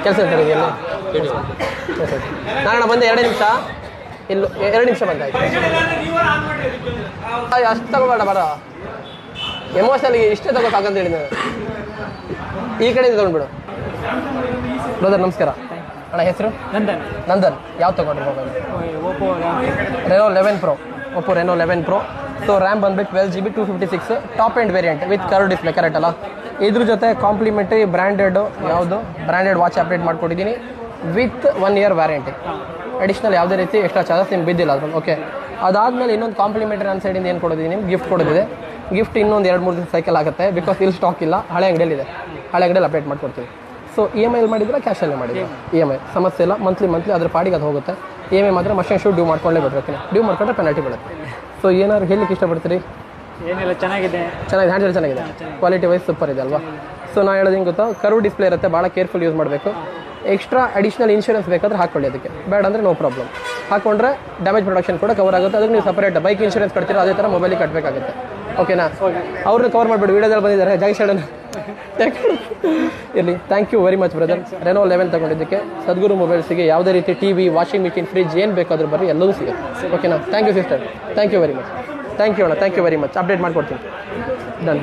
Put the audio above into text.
ಕೆಲಸ ಇರ್ತಾರೆ ಇದೆಯಲ್ಲ ನಾನು ಬಂದೆ 2 ನಿಮಿಷ ಇಲ್ಲೂ 2 ನಿಮಿಷ ಬಂದಾಯ್ತು ಅಷ್ಟು ತಗೋಬೇಡ ಬರ ಎಮೋಷನಲ್ಗೆ ಇಷ್ಟೇ ತಗೋಕಾಗಂತ ಹೇಳಿ ನಾನು ಈ ಕಡೆಯಿಂದ ತೊಗೊಂಡ್ಬಿಡು ಬ್ರದರ್ ನಮಸ್ಕಾರ ಅಣ್ಣ ಹೆಸರು ನಂದನ್ ಯಾವ್ದು ತೊಗೊಂಡ್ರಿ mobile Reno 11 Pro Oppo Reno 11 Pro so RAM ಬಂದ್ಬಿಟ್ಟು 12GB 256 top end variant with curve display correct ಅಲ್ಲ ಇದ್ರ ಜೊತೆ ಕಾಂಪ್ಲಿಮೆಂಟ್ರಿ ಬ್ರ್ಯಾಂಡೆಡ್ ವಾಚ್ ಅಪ್ಡೇಟ್ ಮಾಡ್ಕೊಟ್ಟಿದ್ದೀನಿ ವಿತ್ 1 year ವ್ಯಾರಂಟಿ ಅಡಿಷ್ನಲ್ ಯಾವುದೇ ರೀತಿ ಎಕ್ಸ್ಟ್ರಾ ಚಾರ್ಜಸ್ ನಿಮ್ಗೆ ಬಿದ್ದಿಲ್ಲ ಅದ್ರಲ್ಲಿ ಓಕೆ ಅದಾದಮೇಲೆ ಇನ್ನೊಂದು ಕಾಂಪ್ಲಿಮೆಂಟ್ರಿ ನನ್ನ ಸೈಡಿಂದ ಏನು ಕೊಡೋದಿದ್ದೀನಿ ನಿಮ್ಗೆ ಗಿಫ್ಟ್ ಕೊಡೋದಿದೆ ಗಿಫ್ಟ್ ಇನ್ನೊಂದು 2-3 ದಿನ ಸೈಕಲ್ ಆಗುತ್ತೆ ಬಿಕಾಸ್ ಇಲ್ಲಿ ಸ್ಟಾಕ್ ಇಲ್ಲ ಹಳೆ ಅಂಗಡಿಯಲ್ಲಿ ಅಪ್ಡೇಟ್ ಮಾಡ್ಕೊಡ್ತೀವಿ ಸೊ EMI ಮಾಡಿದ್ರೆ ಕ್ಯಾಶಲ್ಲೇ ಮಾಡಿದ್ರೆ EMI ಸಮಸ್ಯೆ ಇಲ್ಲ ಮಂತ್ಲಿ ಅದ್ರ ಪಾಡಿಗೆ ಅದು ಹೋಗುತ್ತೆ EMI ಮಾತ್ರ ಮಷಿನ್ ಶೂ ಡ್ಯೂ ಮಾಡ್ಕೊಳ್ಳೇ ಬಿಡ್ಬೇಕು ಡ್ಯೂ ಮಾಡ್ಕೊಂಡ್ರೆ ಪೆನಾಲ್ಟಿ ಬೀಳುತ್ತೆ ಸೊ ಏನಾದ್ರು ಹೇಳಲಿಕ್ಕೆ ಇಷ್ಟಪಡ್ತೀರಿ ಏನಿಲ್ಲ ಚೆನ್ನಾಗಿದೆ ಹ್ಯಾಂಡಲ್ ಚೆನ್ನಾಗಿದೆ ಕ್ವಾಲಿಟಿ ವೈಸ್ ಸೂಪರ್ ಇದೆ ಅಲ್ವಾ ಸೊ ನಾನು ಹೇಳೋದು ಹಿಂಗೆ ಗೊತ್ತಾ ಕರ್ವ್ ಡಿಸ್ಪ್ಲೇ ಇರುತ್ತೆ ಭಾಳ ಕೇರ್ಫುಲ್ ಯೂಸ್ ಮಾಡಬೇಕು ಎಕ್ಸ್ಟ್ರಾ ಅಡಿಷ್ನಲ್ ಇನ್ಶೂರೆನ್ಸ್ ಬೇಕಾದ್ರೆ ಹಾಕ್ಕೊಳ್ಳಿ ಅದಕ್ಕೆ ಬೇಡ ಅಂದರೆ ನೋ ಪ್ರಾಬ್ಲಮ್ ಹಾಕೊಂಡ್ರೆ ಡ್ಯಾಮೇಜ್ ಪ್ರೊಡಕ್ಷನ್ ಕೂಡ ಕವರ್ ಆಗುತ್ತೆ ಅದಕ್ಕೆ ನೀವು ಸಪರೇಟ್ ಬೈಕ್ ಇನ್ಶೂರೆನ್ಸ್ ಕಟ್ತೀರೋ ಅದೇ ಥರ ಮೊಬೈಲಿಗೆ ಕಟ್ಟಬೇಕಾಗುತ್ತೆ ಓಕೆನಾ ಅವ್ರನ್ನ ಕವರ್ ಮಾಡಿಬಿಡಿ ವೀಡಿಯೋದಲ್ಲಿ ಬಂದಿದ್ದಾರೆ ಜಾಗಿಶಾಡನ್ನು ಇರಲಿ thank you very much brother Reno 11 ತಗೊಂಡಿದ್ದಕ್ಕೆ ಸದ್ಗುರು ಮೊಬೈಲ್ಸಿಗೆ ಯಾವುದೇ ರೀತಿ TV ವಾಷಿಂಗ್ ಮಿಷಿನ್ ಫ್ರಿಜ್ ಏನು ಬೇಕಾದ್ರೂ ಬರ್ರಿ ಎಲ್ಲವೂ ಸಿಗುತ್ತೆ ಓಕೆನಾ thank you sister thank you very much thank you ಅಣ್ಣ thank you very much update ಮಾಡಿಕೊಡ್ತೀನಿ ಡನ್